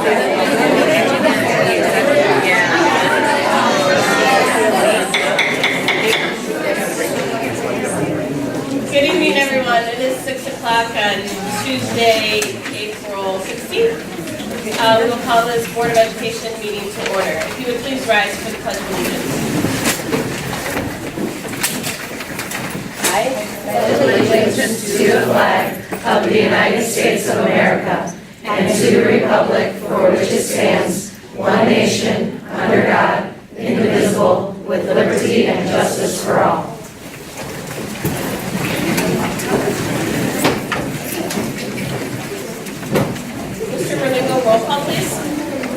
Good evening, everyone. It is 6 o'clock on Tuesday, April 16th. We will call this Board of Education meeting to order. If you would please rise for the Pledge of Allegiance. I pledge allegiance to the flag of the United States of America and to the republic for which it stands, one nation, under God, indivisible, with liberty and justice for all. Mr. Berlingo, roll call, please.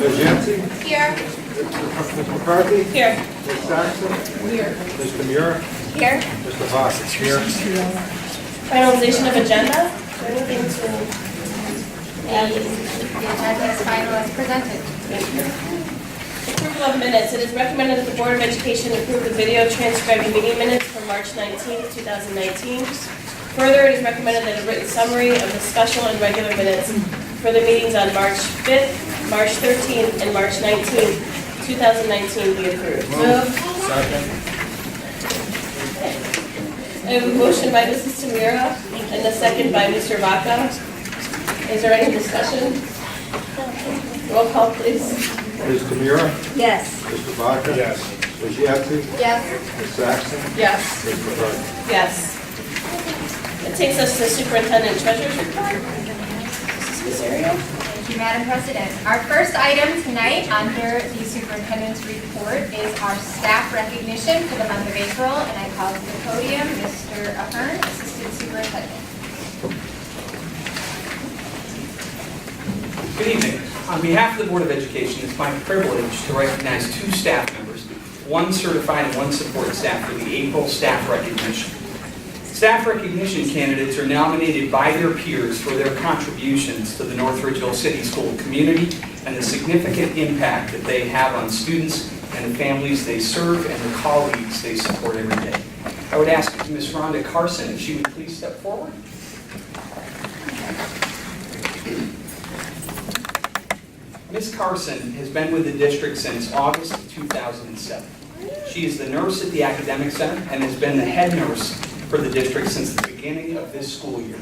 Ms. Yancey? Here. Ms. McCarthy? Here. Ms. Saxon? Here. Mr. Muir? Here. Mr. Voss is here. Finalization of agenda. Is there anything to add? The agenda is final as presented. Thank you. Approval of minutes. It is recommended that the Board of Education approve the video transcribing meeting minutes from March 19th, 2019. Further, it is recommended that a written summary of the special and regular minutes for the meetings on March 5th, March 13th, and March 19th, 2019 be approved. Second. I have a motion by Mrs. Tamira and a second by Mr. Vaca. Is there any discussion? Roll call, please. Ms. Tamira? Yes. Mr. Vaca? Yes. Ms. Yancey? Yes. Ms. Saxon? Yes. Ms. McCarthy? Yes. That takes us to Superintendent Treasurer's Report. Mrs. Casario. Thank you, Madam President. Our first item tonight under the Superintendent's Report is our staff recognition for the month of April, and I call to the podium Mr. Ahern, Assistant Superintendent. Good evening. On behalf of the Board of Education, it's my privilege to recognize two staff members, one certified and one support staff for the April staff recognition. Staff recognition candidates are nominated by their peers for their contributions to the North Ridgeville City School community and the significant impact that they have on students and the families they serve and the colleagues they support every day. I would ask Ms. Rhonda Carson if she would please step forward. Ms. Carson has been with the district since August of 2007. She is the nurse at the Academic Center and has been the head nurse for the district since the beginning of this school year.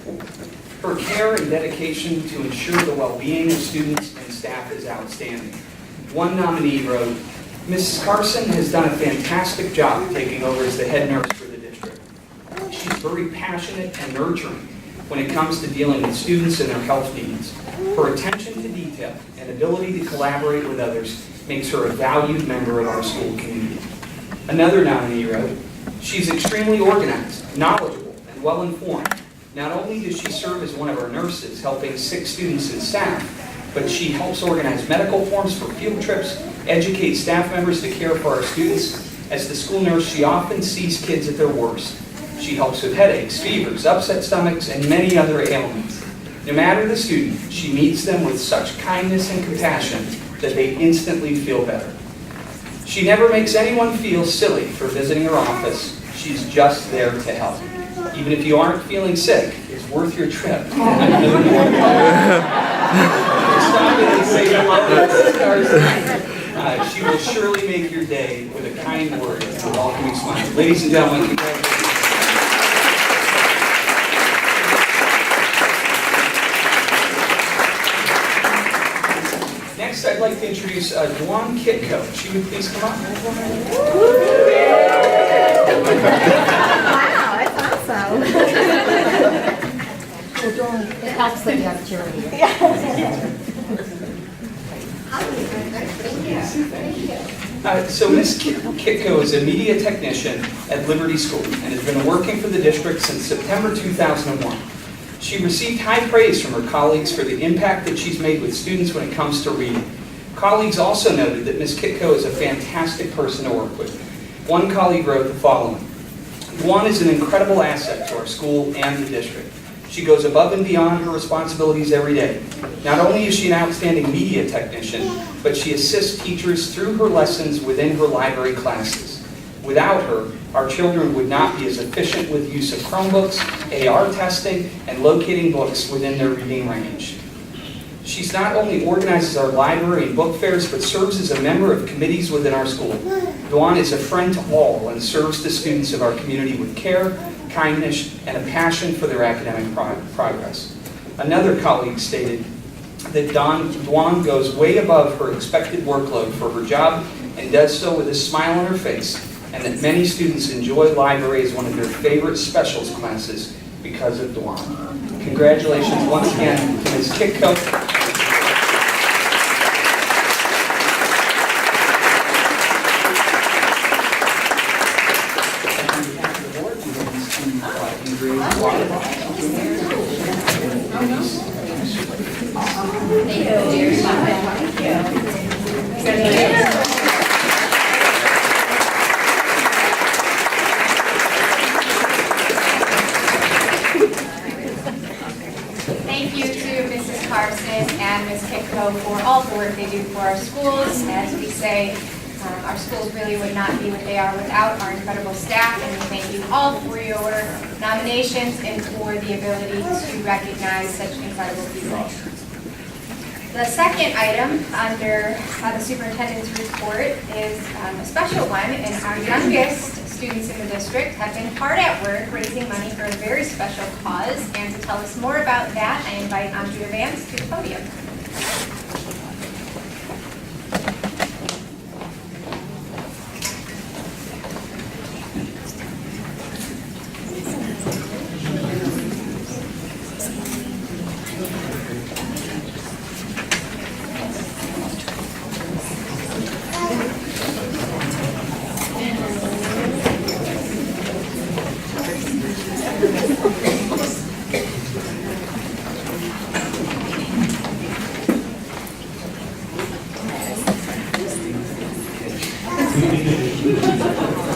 Her care and dedication to ensure the well-being of students and staff is outstanding. One nominee wrote, "Mrs. Carson has done a fantastic job taking over as the head nurse for the district. She's very passionate and nurturing when it comes to dealing with students and their health needs. Her attention to detail and ability to collaborate with others makes her a valued member of our school community." Another nominee wrote, "She's extremely organized, knowledgeable, and well-informed. Not only does she serve as one of our nurses, helping 6 students and staff, but she helps organize medical forms for field trips, educate staff members to care for our students. As the school nurse, she often sees kids at their worst. She helps with headaches, fevers, upset stomachs, and many other ailments. No matter the student, she meets them with such kindness and compassion that they instantly feel better. She never makes anyone feel silly for visiting her office. She's just there to help. Even if you aren't feeling sick, it's worth your trip." Stop it and say hello to Mrs. Carson. She will surely make your day with a kind word and a welcoming smile. Ladies and gentlemen, congratulations. Next, I'd like to introduce Duan Kitco. She would please come up. Wow, that's awesome. It helps with the activity. So Ms. Kitco is a media technician at Liberty School and has been working for the district since September 2001. She received high praise from her colleagues for the impact that she's made with students when it comes to reading. Colleagues also noted that Ms. Kitco is a fantastic person to work with. One colleague wrote the following: "One is an incredible asset to our school and the district. She goes above and beyond her responsibilities every day. Not only is she an outstanding media technician, but she assists teachers through her lessons within her library classes. Without her, our children would not be as efficient with use of Chromebooks, AR testing, and locating books within their reading range. She's not only organizes our library and book fairs, but serves as a member of committees within our school. Dawn is a friend to all and serves the students of our community with care, kindness, and a passion for their academic progress. Another colleague stated that Dawn goes way above her expected workload for her job and does so with a smile on her face, and that many students enjoy library as one of their favorite specials classes because of Dawn. Congratulations once again to Ms. Kitco. Thank you to Mrs. Carson and Ms. Kitco for all the work they do for our schools. As we say, our schools really would not be what they are without our incredible staff, and we thank you all for your nominations and for the ability to recognize such incredible people. The second item under the superintendent's report is a special one, and our youngest students in the district have been hard at work raising money for a very special cause, and to tell us more about that, I invite Andrea Vance to the podium.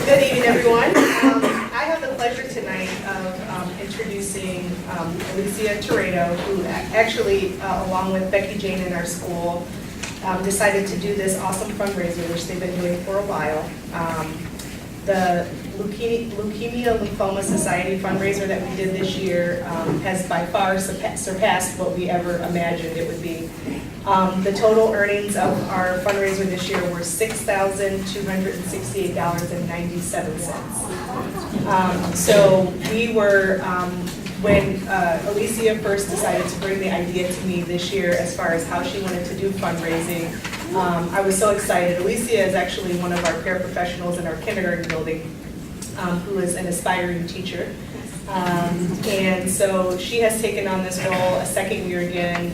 Good evening, everyone. I have the pleasure tonight of introducing Alicia Toredo, who actually, along with Becky Jane in our school, decided to do this awesome fundraiser, which they've been doing for a while. The Leukemia Lymphoma Society fundraiser that we did this year has by far surpassed what we ever imagined it would be. The total earnings of our fundraiser this year were $6,268.97. So we were, when Alicia first decided to bring the idea to me this year as far as how she wanted to do fundraising, I was so excited. Alicia is actually one of our paraprofessionals in our kindergarten building, who is an aspiring teacher. And so she has taken on this role a second year again,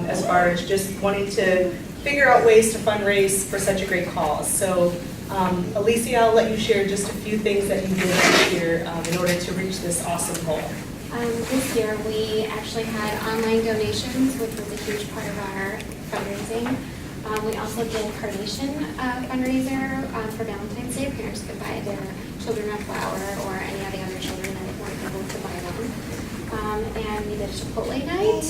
as far as just wanting to figure out ways to fundraise for such a great cause. So Alicia, I'll let you share just a few things that you did this year in order to reach this awesome goal. This year we actually had online donations, which was a huge part of our fundraising. We also did a carnation fundraiser for Valentine's Day. Parents could buy their children a flower or any of the other children that weren't able to buy them. And we did a Chipotle night.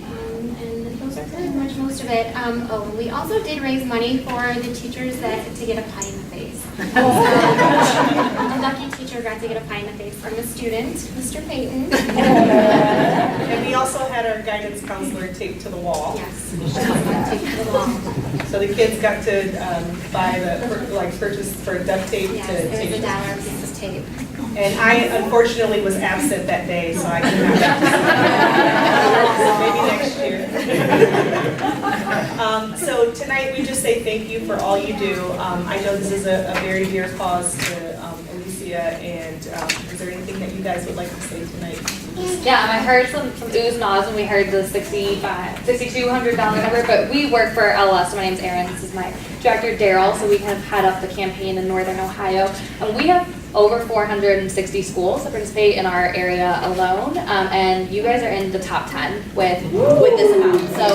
And those are pretty much most of it. We also did raise money for the teachers to get a pie in the face. A lucky teacher got to get a pie in the face from a student, Mr. Payton. And we also had our guidance counselor taped to the wall. Yes, taped to the wall. So the kids got to buy purchase for duct tape Yes, to it tape. was $1 piece of tape. And I unfortunately was absent that day, so I could not. So maybe next year. So tonight we just say thank you for all you do. I know this is a very dear cause to Alicia, and is there anything that you guys would like to say tonight? Yeah, and I heard some oohs and ahs when we heard the $6,200 number, but we work for LS. So my name's Erin. This is my director, Daryl. So we kind of head up the campaign in Northern Ohio. And we have over 460 schools that participate in our area alone. And you guys are in the top 10 with this amount. So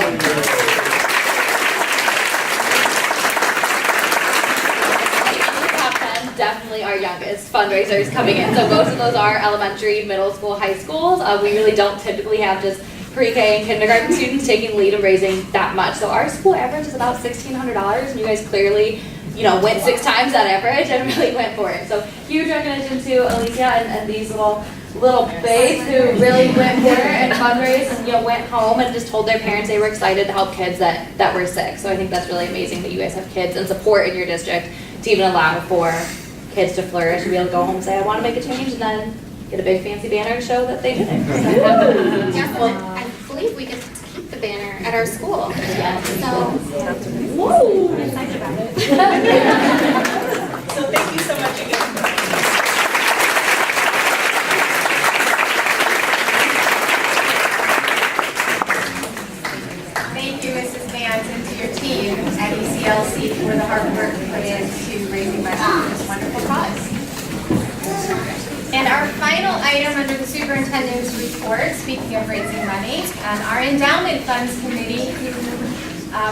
definitely our youngest fundraisers coming in. So most of those are elementary, middle school, high schools. We really don't typically have just pre-K and kindergarten students taking lead in raising that much. So our school average is about $1,600, and you guys clearly, went 6 times that average and really went for it. So huge recognition to Alicia and these little little babes who really went there and fundraised, went home and just told their parents they were excited to help kids that were sick. So I think that's really amazing that you guys have kids and support in your district to even allow for kids to flourish and be able to go home and say, I want to make a change, and then get a big fancy banner and show that they did it. Yes, and I believe we get to keep the banner at our school. So, Woo! I'm excited about it. So thank you so much again. Thank you, Mrs. Vance, and to your team at ECLC for the hard work you put into raising money for this wonderful cause. And our final item under the superintendent's report, speaking of raising money, our endowment funds committee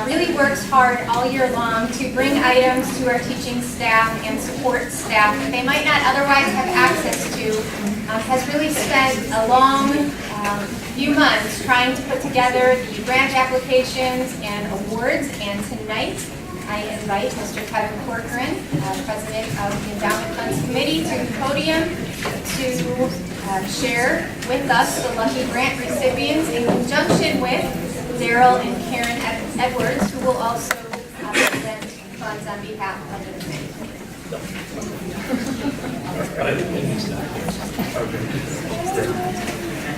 really works hard all year long to bring items to our teaching staff and support staff that they might not otherwise have access to, has really spent a long few months trying to put together the grant applications and awards. And tonight, I invite Mr. Kevin Corcoran, President of the Endowment Funds Committee, to the podium to share with us the lucky grant recipients in conjunction with Daryl and Karen Edwards, who will also present funds on behalf of the committee.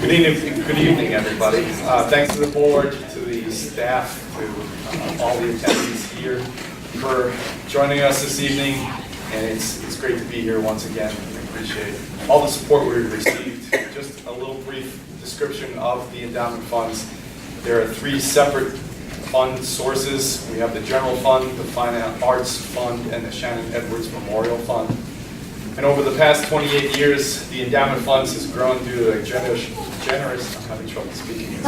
Good evening, everybody. Thanks to the board, to the staff, to all the attendees here for joining us this evening. And it's great to be here once again. We appreciate all the support we've received. Just a little brief description of the endowment funds. There are 3 separate fund sources. We have the General Fund, the Fine Arts Fund, and the Shannon Edwards Memorial Fund. And over the past 28 years, the endowment funds has grown due to the generous, I'm having trouble speaking,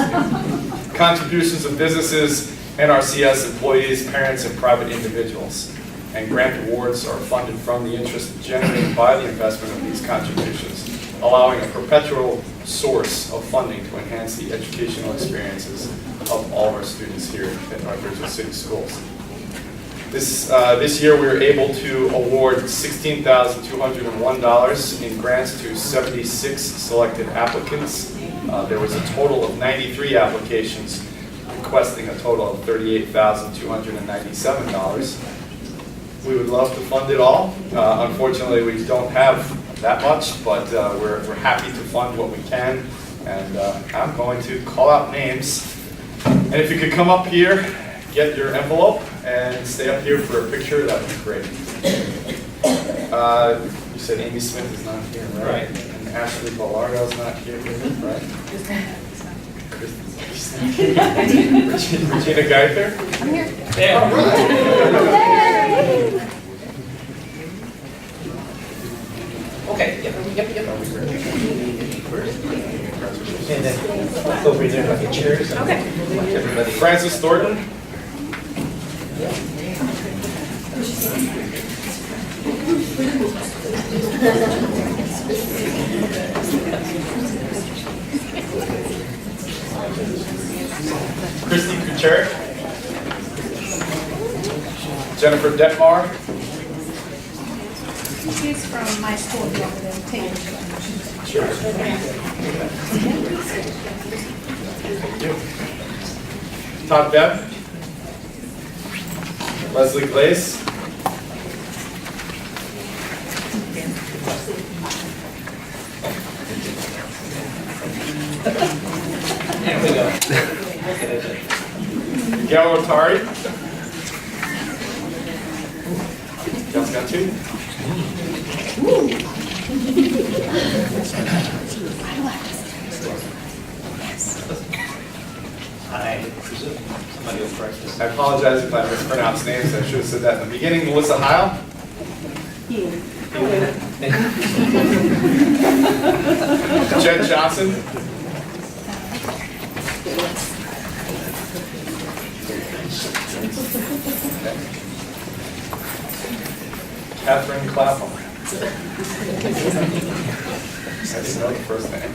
contributions of businesses, NRCS employees, parents, and private individuals. And grant awards are funded from the interest generated by the investment of these contributions, allowing a perpetual source of funding to enhance the educational experiences of all of our students here at our Ridgeville City Schools. This year we were able to award $16,201 in grants to 76 selected applicants. There was a total of 93 applications requesting a total of $38,297. We would love to fund it all. Unfortunately, we don't have that much, but we're happy to fund what we can. And I'm going to call out names. And if you could come up here, get your envelope, and stay up here for a picture, that would be great. You said Amy Smith is not here, right? And Ashley Ballardo's not here, right? Regina Geither? I'm here. Yeah. All right. Okay, yep. And then over there, like a chairs. Okay. Everybody. Francis Thornton? Christy Kucherick? Jennifer Detmar? She's from my school, the other day, Taylor. Sure. Thank you. Todd Bepp? Leslie Glaze? There we go. Gail Otari? Gail's got 2. I presume somebody will correct this. I apologize if I mispronounced names. I should have said that in the beginning. Melissa Heil? Jen Johnson? Catherine Clapham. I didn't know the first name.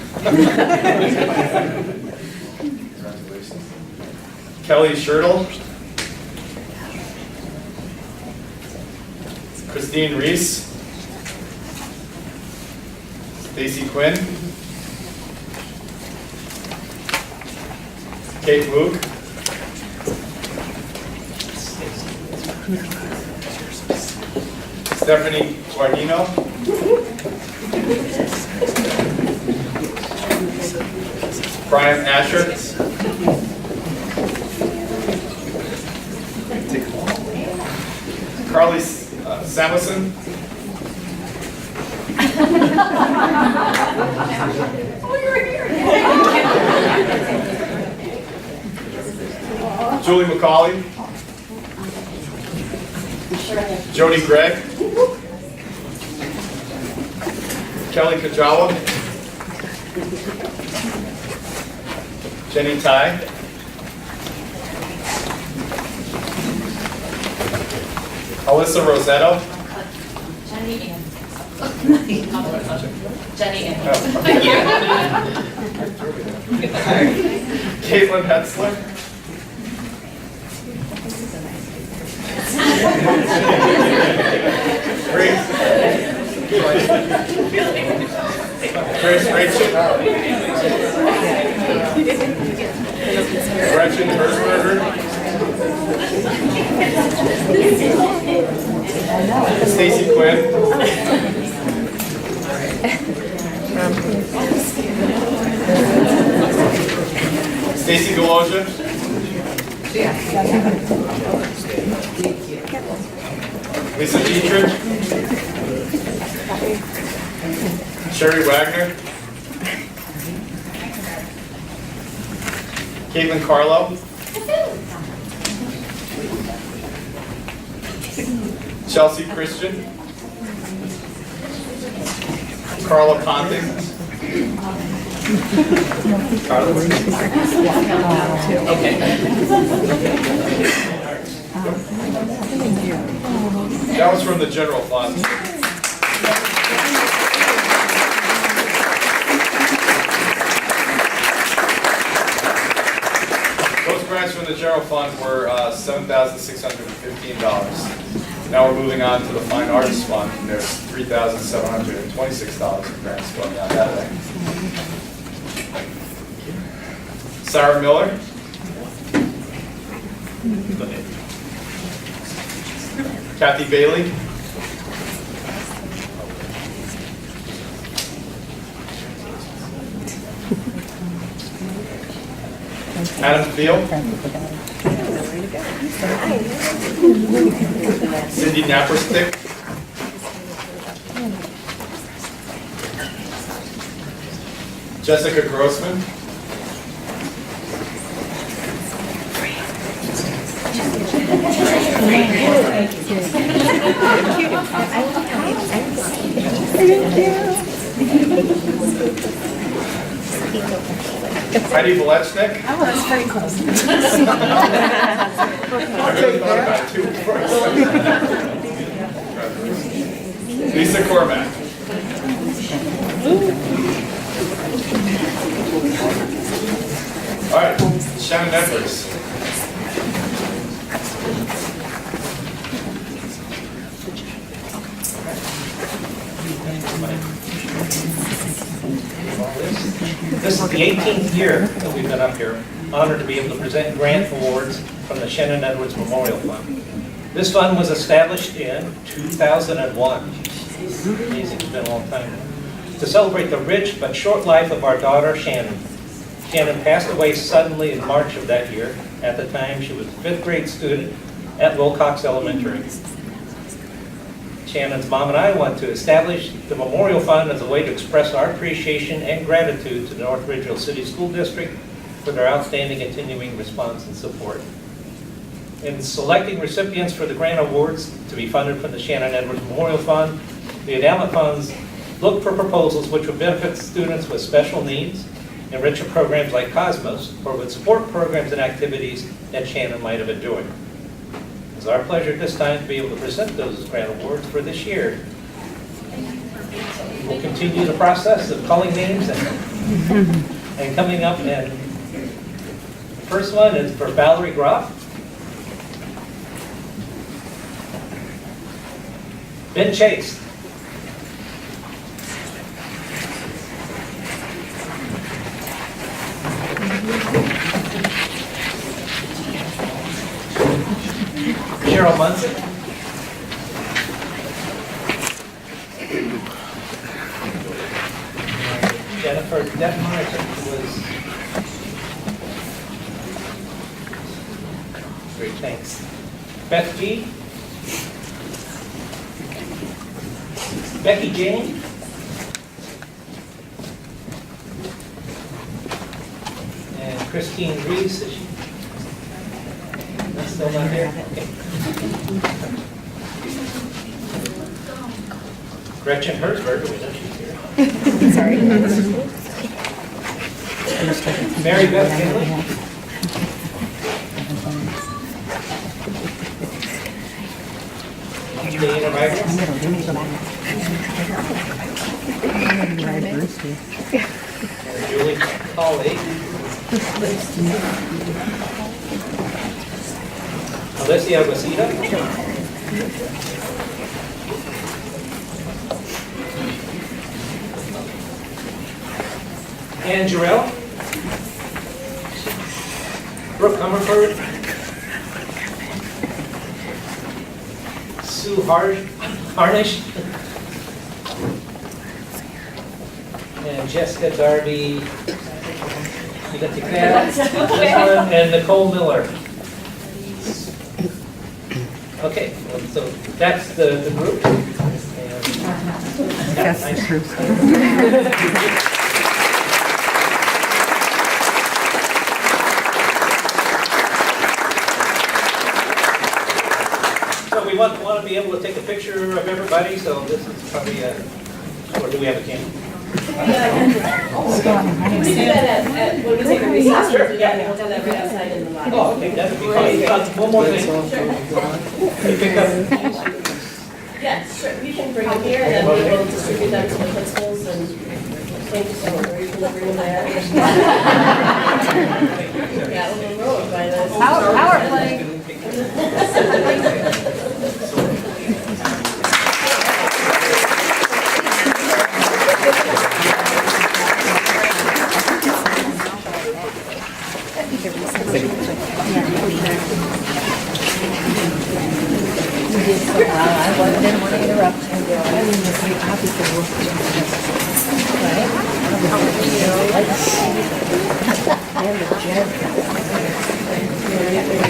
Congratulations. Kelly Schertle. Christine Reese. Stacy Quinn. Kate Moog. Stephanie Guardino. Brian Asher. Carly Samuelson. Julie McCauley. Jody Gregg. Kelly Kajawa. Jenny Tai. Alyssa Rosetto. Jenny Ann. Caitlin Hetzler. Grace Rachel. Gretchen Herzberger. Stacy Quinn. Stacy Galoja. Lisa Dietrich. Sherry Wagner. Caitlin Carlo. Chelsea Christian. Carla Ponting. That was from the general fund. Those grants from the general fund were $7,615. Now we're moving on to the Fine Arts Fund, and there's $3,726 in grants going out that way. Sarah Miller. Kathy Bailey. Adam Field. Cindy Napperstick. Jessica Grossman. Heidi Volechnik. Oh, that's very close. I really thought about it too first. Lisa Cormack. All right, Shannon Edwards. This is the 18th year that we've been up here. Honored to be able to present grant awards from the Shannon Edwards Memorial Fund. This fund was established in 2001. Amazing, it's been a long time. To celebrate the rich but short life of our daughter, Shannon. Shannon passed away suddenly in March of that year. At the time, she was a 5th grade student at Wilcox Elementary. Shannon's mom and I want to establish the Memorial Fund as a way to express our appreciation and gratitude to the North Ridgeville City School District for their outstanding continuing response and support. In selecting recipients for the grant awards to be funded from the Shannon Edwards Memorial Fund, the endowment funds look for proposals which would benefit students with special needs, enrich programs like Cosmos, or would support programs and activities that Shannon might have been doing. It's our pleasure at this time to be able to present those grant awards for this year. We'll continue the process of calling names and coming up, and the first one is for Valerie Groff. Ben Chase. Cheryl Munson. Jennifer Detmer, I think was. Great, thanks. Beth G. Becky Jane. And Christine Reese, is she? That's still not here? Okay. Gretchen Herzberger, we know she's here. Sorry. Mary Beth Kinley. Dana Wagner. Julie Colley. Alessia Wasita. Ann Jarrell. Brooke Hummerford. Sue Harnish. And Jessica Darby. You got the cat, this one, and Nicole Miller. Okay, so that's the group. That's the group. So we want to be able to take a picture of everybody, so this is probably or do we have a camera? Can we do that when we take a recess? Sure. Yeah, we'll do that right outside in the lobby. Oh, okay, that would be fine. One more thing. You pick up. Yes, sure, we can bring them here and then we will distribute them to the principals and thank you so much, or you can bring them there. Yeah, we'll roll by this. Power play. I didn't want to interrupt you.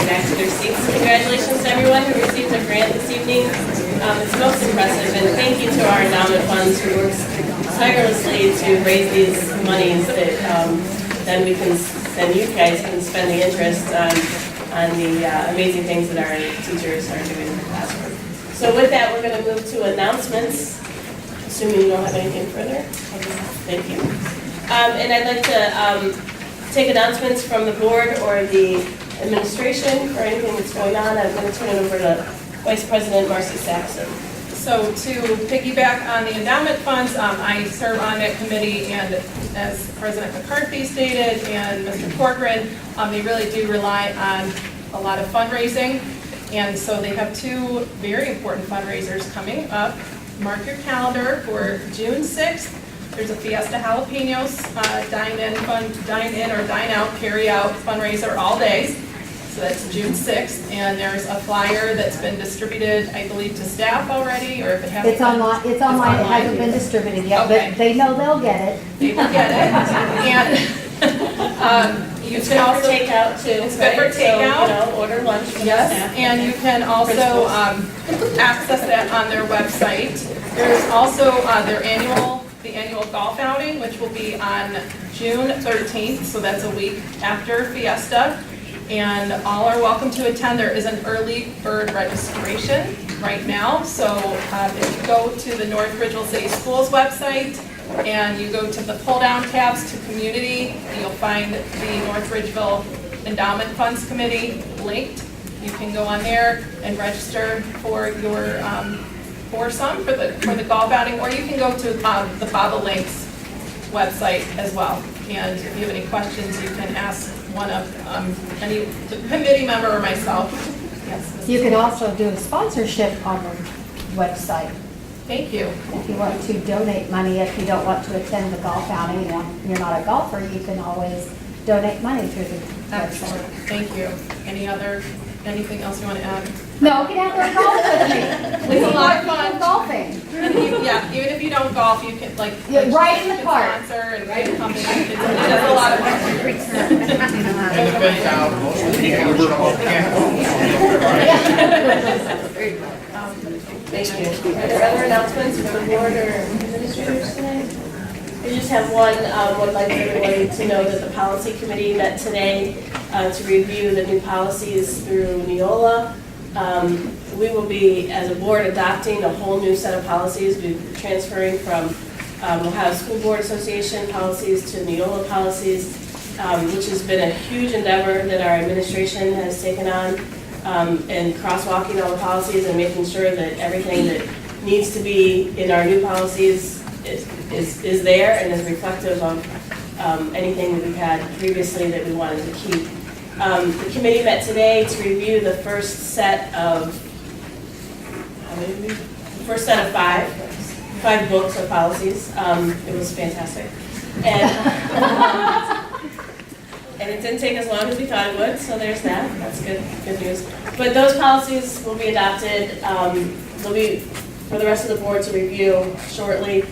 Back to their seats. Congratulations to everyone who received a grant this evening. It's most impressive, and thank you to our endowment funds who works tirelessly to raise these monies that then we can, then you guys can spend the interest on the amazing things that our teachers are doing in the classroom. So with that, we're going to move to announcements, assuming you don't have anything further. Thank you. And I'd like to take announcements from the board or the administration for anything that's going on. I'm going to turn it over to Vice President Marcy Saxon. So to piggyback on the endowment funds, I serve on that committee, and as President McCarthy stated and Mr. Corcoran, they really do rely on a lot of fundraising. And so they have two very important fundraisers coming up. Mark your calendar for June 6th. There's a Fiesta Jalapenos dine in or dine out, carry out fundraiser all days. So that's June 6th, and there's a flyer that's been distributed, I believe, to staff already, or if it hasn't It's online, it hasn't been distributed yet, Okay. but they know they'll get it. They will get it. And you It's can good for also, takeout too. It's good for right? takeout. So, order lunch from the yes, staff. and you can also access that on their website. There's also the annual golf outing, which will be on June 13th, so that's a week after Fiesta. And all are welcome to attend. There is an early bird registration right now. So if you go to the North Ridgeville City Schools website and you go to the pull-down tabs to community, you'll find the North Ridgeville Endowment Funds Committee linked. You can go on there and register for your for the golf outing, or you can go to the Baba Links website as well. And if you have any questions, you can ask one of any committee member or myself. Yes. You can also do a sponsorship on the website. Thank you. If you want to donate money, if you don't want to attend the golf outing and you're not a golfer, you can always donate money through the Excellent. website. Thank you. Any other Anything else you want to add? No, get out there and golf with me. It's a lot of fun. Golfing. And yeah, even if you don't golf, you can like. Yeah, right in the you can park. Sponsor and write a company. It's a lot of fun. And the big town, most of the people who can't. Thank you. Are there other announcements from the board or administrators tonight? I just have one, would like everyone to know that the policy committee met today to review the new policies through Neola. We will be, as a board, adopting a whole new set of policies. We're transferring from Ohio School Board Association policies to Neola policies, which has been a huge endeavor that our administration has taken on, and crosswalking all the policies and making sure that everything that needs to be in our new policies is there and is reflective of anything that we've had previously that we wanted to keep. The committee met today to review the first set of, five books of policies. It was fantastic. And it didn't take as long as we thought it would, so there's that. That's good news. But those policies will be adopted. They'll be for the rest of the board to review shortly.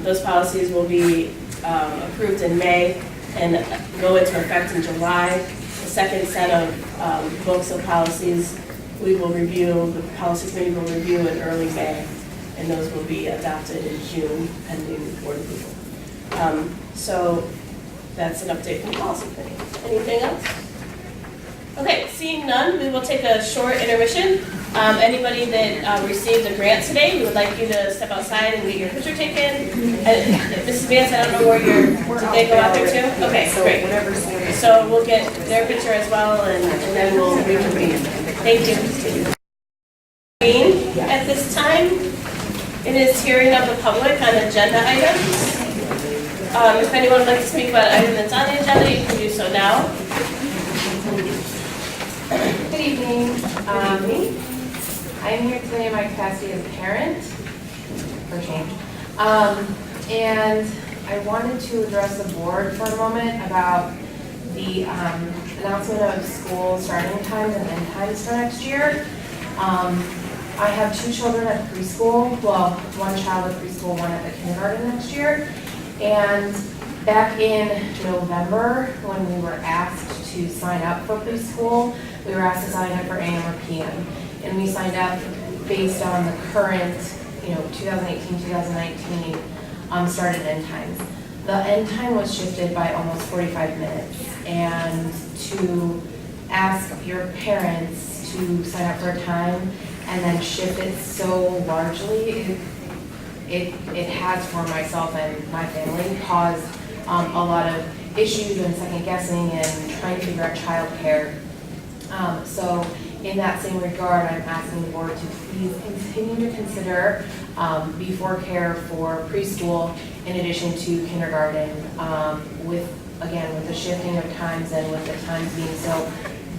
Those policies will be approved in May and go into effect in July. The second set of books of policies we will review, the policy committee will review in early May, and those will be adopted in June pending board approval. So that's an update from the policy committee. Anything else? Okay, seeing none, we will take a short intermission. Anybody that received a grant today, we would like you to step outside and get your picture taken. Mrs. Vance, I don't know where did they go out there too? Okay, great. So we'll get their picture as well, and then we'll reconvene. Thank you. At this time, it is hearing of the public on agenda items. If anyone would like to speak about an item that's on the agenda, you can do so now. Good evening. I'm here today in my capacity as a parent, for change. And I wanted to address the board for a moment about the announcement of school starting times and end times for next year. I have 2 children at preschool, well, 1 child at preschool, 1 at the kindergarten next year. And back in November, when we were asked to sign up for preschool, we were asked to sign up for AM or PM. And we signed up based on the current, 2018, 2019 start and end times. The end time was shifted by almost 45 minutes. And to ask your parents to sign up for a time and then shift it so largely, it has for myself and my family caused a lot of issues and second guessing and trying to figure out childcare. So in that same regard, I'm asking the board to please continue to consider before care for preschool in addition to kindergarten with the shifting of times and with the times being so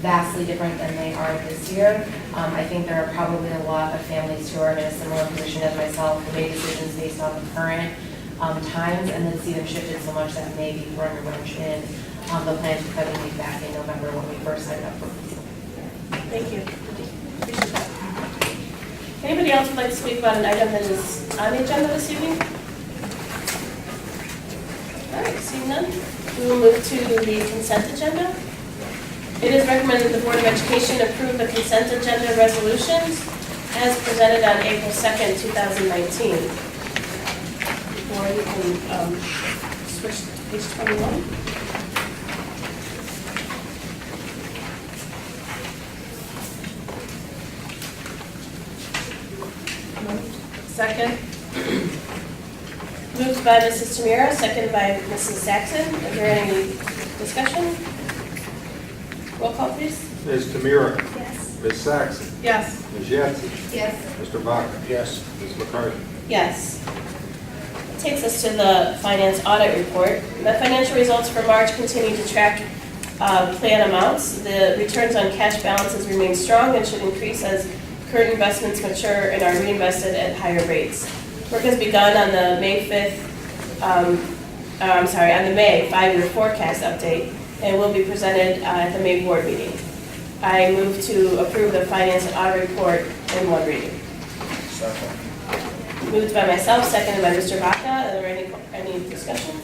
vastly different than they are this year. I think there are probably a lot of families who are in a similar position as myself who made decisions based on the current times and then see them shifted so much that maybe throwing a wrench in the plans we put in back in November when we first signed up for preschool. Thank you. Appreciate that. Anybody else would like to speak about an item that is on the agenda this evening? All right, seeing none, we will move to the consent agenda. It is recommended the Board of Education approve the consent agenda resolutions as presented on April 2nd, 2019. Before you can switch to page 21. Second. Moved by Mrs. Tamira, seconded by Mrs. Saxon. Is there any discussion? Roll call, please. Ms. Tamira? Yes. Ms. Saxon? Yes. Ms. Yetsey? Yes. Mr. Baca? Yes. Ms. McCarthy? Yes. That takes us to the finance audit report. The financial results for March continue to track plan amounts. The returns on cash balances remain strong and should increase as current investments mature and are reinvested at higher rates. Work has begun on the May 5-year forecast update and will be presented at the May board meeting. I move to approve the finance and audit report in one reading. Second. Moved by myself, seconded by Mr. Vaca. Are there any discussion?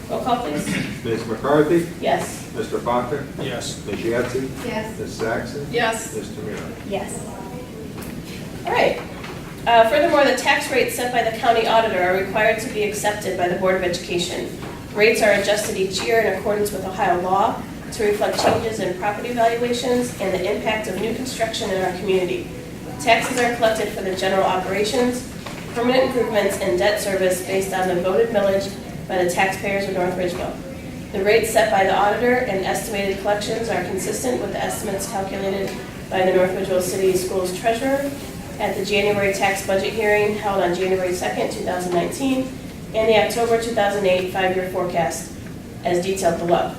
Roll call, please. Ms. McCarthy? Yes. Mr. Baca? Yes. Ms. Yetsey? Yes. Ms. Saxon? Yes. Ms. Tamira? Yes. All right. Furthermore, the tax rates set by the county auditor are required to be accepted by the Board of Education. Rates are adjusted each year in accordance with Ohio law to reflect changes in property valuations and the impact of new construction in our community. Taxes are collected for the general operations, permanent improvements, and debt service based on the voted millage by the taxpayers of North Ridgeville. The rates set by the auditor and estimated collections are consistent with the estimates calculated by the North Ridgeville City Schools Treasurer at the January tax budget hearing held on January 2nd, 2019, and the October 2008 five-year forecast as detailed below.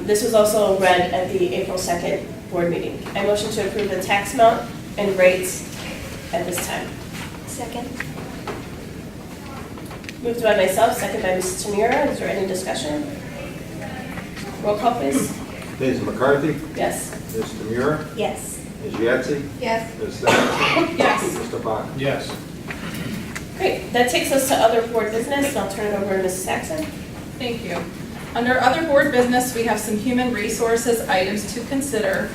This was also read at the April 2nd board meeting. I motion to approve the tax amount and rates at this time. Second. Moved by myself, second by Mrs. Tamira. Is there any discussion? Roll call, please. Ms. McCarthy? Yes. Ms. Tamira? Yes. Ms. Yetsey? Yes. Ms. Saxon? Yes. Mr. Baca? Yes. Great. That takes us to other board business, and I'll turn it over to Mrs. Saxon. Thank you. Under other board business, we have some human resources items to consider.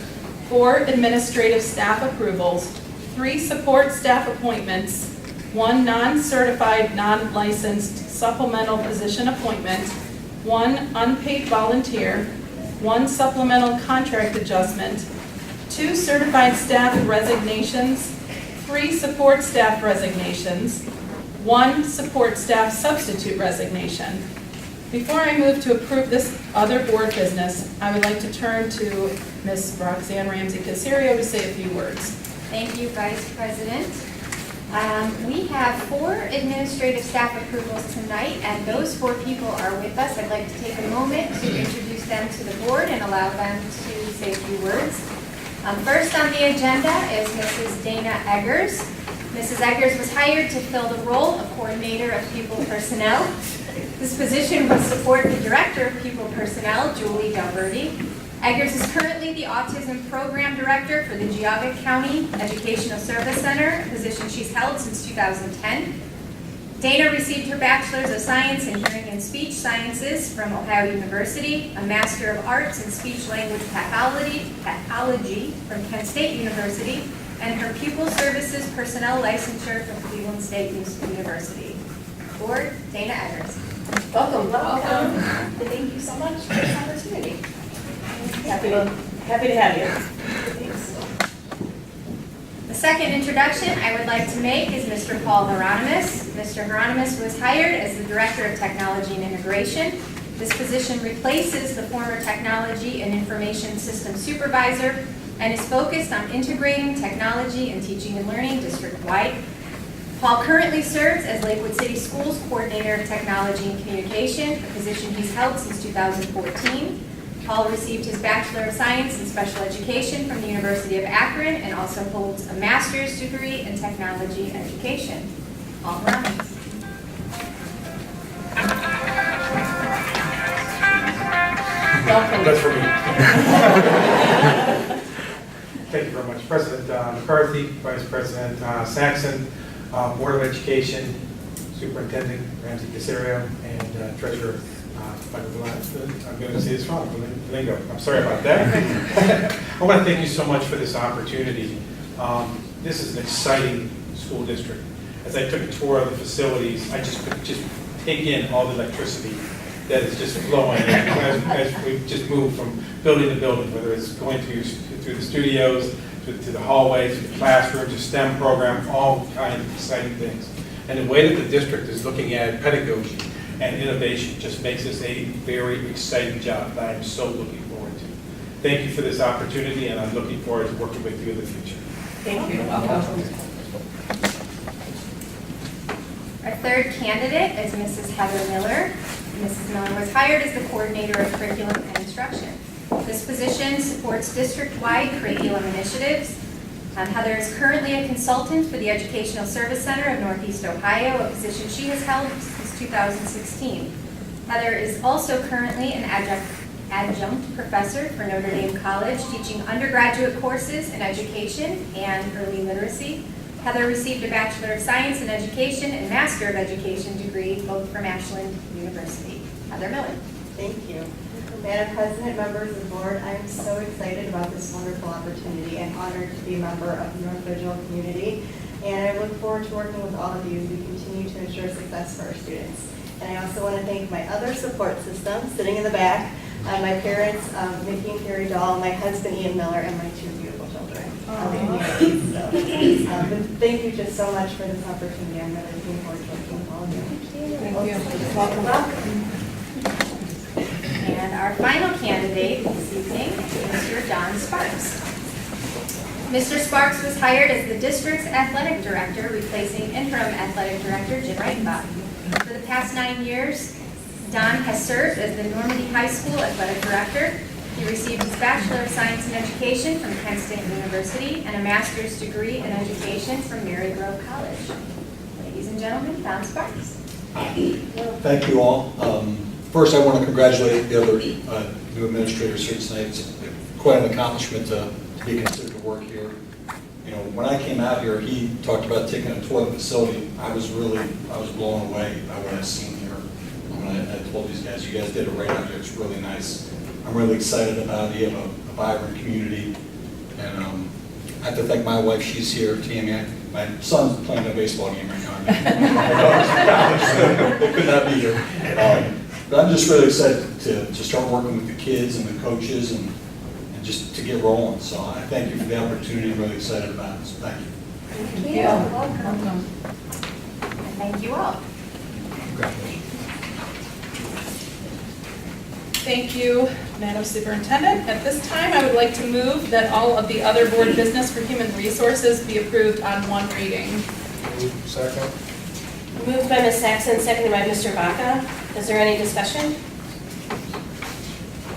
4 administrative staff approvals, 3 support staff appointments, 1 non-certified, non-licensed supplemental position appointment, 1 unpaid volunteer, 1 supplemental contract adjustment, 2 certified staff resignations, 3 support staff resignations, 1 support staff substitute resignation. Before I move to approve this other board business, I would like to turn to Ms. Roxanne Ramsey-Caserio to say a few words. Thank you, Vice President. We have 4 administrative staff approvals tonight, and those 4 people are with us. I'd like to take a moment to introduce them to the board and allow them to say a few words. First on the agenda is Mrs. Dana Eggers. Mrs. Eggers was hired to fill the role of Coordinator of People Personnel. This position will support the Director of People Personnel, Julie Delverty. Eggers is currently the Autism Program Director for the Geauga County Educational Service Center, a position she's held since 2010. Dana received her Bachelor's of Science in Hearing and Speech Sciences from Ohio University, a Master of Arts in Speech Language Pathology from Kent State University, and her Pupil Services Personnel Licensure from Cleveland State University. Board, Dana Eggers. Welcome. Welcome. Thank you so much for this opportunity. Happy to have you. The second introduction I would like to make is Mr. Paul Hieronymus. Mr. Hieronymus was hired as the Director of Technology and Integration. This position replaces the former Technology and Information Systems Supervisor and is focused on integrating technology and teaching and learning district-wide. Paul currently serves as Lakewood City Schools Coordinator of Technology and Communication, a position he's held since 2014. Paul received his Bachelor of Science in Special Education from the University of Akron and also holds a Master's degree in Technology Education. Paul Hieronymus. Welcome. That's for me. Thank you very much. President McCarthy, Vice President Saxon, Board of Education, Superintendent Ramsey-Caserio, and Treasurer I'm going to say this wrong, Flamingo. I'm sorry about that. I want to thank you so much for this opportunity. This is an exciting school district. As I took a tour of the facilities, I just could take in all the electricity that is just flowing as we just move from building to building, whether it's going through the studios, to the hallways, to the classrooms, to STEM program, all kinds of exciting things. And the way that the district is looking at pedagogy and innovation just makes this a very exciting job that I'm so looking forward to. Thank you for this opportunity, and I'm looking forward to working with you in the future. Thank you. Welcome. Our third candidate is Mrs. Heather Miller. Mrs. Miller was hired as the Coordinator of Curriculum and Instruction. This position supports district-wide curriculum initiatives. Heather is currently a consultant for the Educational Service Center of Northeast Ohio, a position she has held since 2016. Heather is also currently an adjunct professor for Notre Dame College, teaching undergraduate courses in education and early literacy. Heather received a Bachelor of Science in Education and Master of Education degree, both from Ashland University. Heather Miller. Thank you. Madam President, members of the board, I am so excited about this wonderful opportunity and honored to be a member of the North Ridgeville community. And I look forward to working with all of you as we continue to ensure success for our students. And I also want to thank my other support system sitting in the back, my parents, Mickey and Carrie Dahl, my husband Ian Miller, and my two beautiful children. But thank you just so much for this opportunity. I'm really looking forward to working with all of you. Thank you. Welcome. And our final candidate this evening is Mr. Don Sparks. Mr. Sparks was hired as the district's athletic director, replacing interim athletic director Jim Reichenbach. For the past 9 years, Don has served as the Normandy High School athletic director. He received his Bachelor of Science in Education from Kent State University and a master's degree in education from Mary Grove College. Ladies and gentlemen, Don Sparks. Thank you all. First, I want to congratulate the other new administrators here tonight. It's quite an accomplishment to be considered to work here. You know, when I came out here, he talked about taking a tour of the facility. I was blown away by what I've seen here. When I told these guys, you guys did it right out here. It's really nice. I'm really excited about it. You have a vibrant community. And I have to thank my wife. She's here, Tammy. My son's playing a baseball game right now. My daughter's in college, so they could not be here. But I'm just really excited to start working with the kids and the coaches and just to get rolling. So I thank you for the opportunity. I'm really excited about it. So thank you. Thank you. Welcome. And thank you all. Congratulations. Thank you, Madam Superintendent. At this time, I would like to move that all of the other board business for human resources be approved on one reading. Second. Moved by Ms. Saxon, seconded by Mr. Baca. Is there any discussion?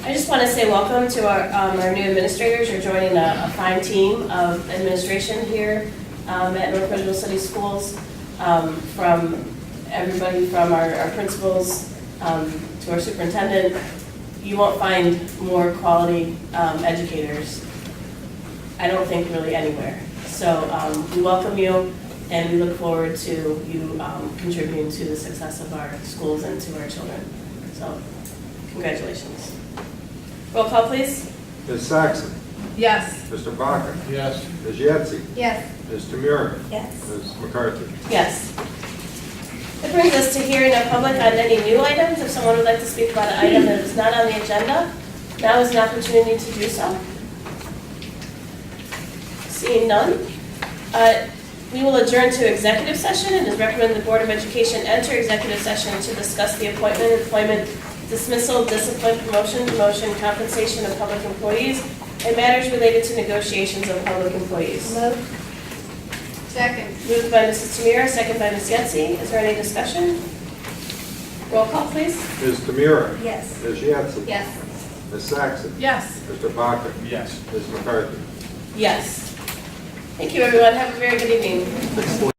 I just want to say welcome to our new administrators. You're joining a fine team of administration here at North Ridgeville City Schools, from everybody from our principals to our superintendent. You won't find more quality educators, I don't think, really anywhere. So we welcome you, and we look forward to you contributing to the success of our schools and to our children. So congratulations. Roll call, please. Ms. Saxon. Yes. Mr. Baca. Yes. Ms. Yetsey. Yes. Mr. Muir. Yes. Ms. McCarthy. Yes. That brings us to hearing of public on any new items. If someone would like to speak about an item that is not on the agenda, now is an opportunity to do so. Seeing none, we will adjourn to executive session. It is recommended the Board of Education enter executive session to discuss the appointment, employment, dismissal, discipline, promotion, demotion, compensation of public employees, and matters related to negotiations of public employees. Second. Moved by Mrs. Tamira, second by Ms. Yetsey. Is there any discussion? Roll call, please. Ms. Tamira. Yes. Ms. Yetsey. Yes. Ms. Saxon. Yes. Mr. Baca. Yes. Ms. McCarthy. Yes. Thank you, everyone. Have a very good evening.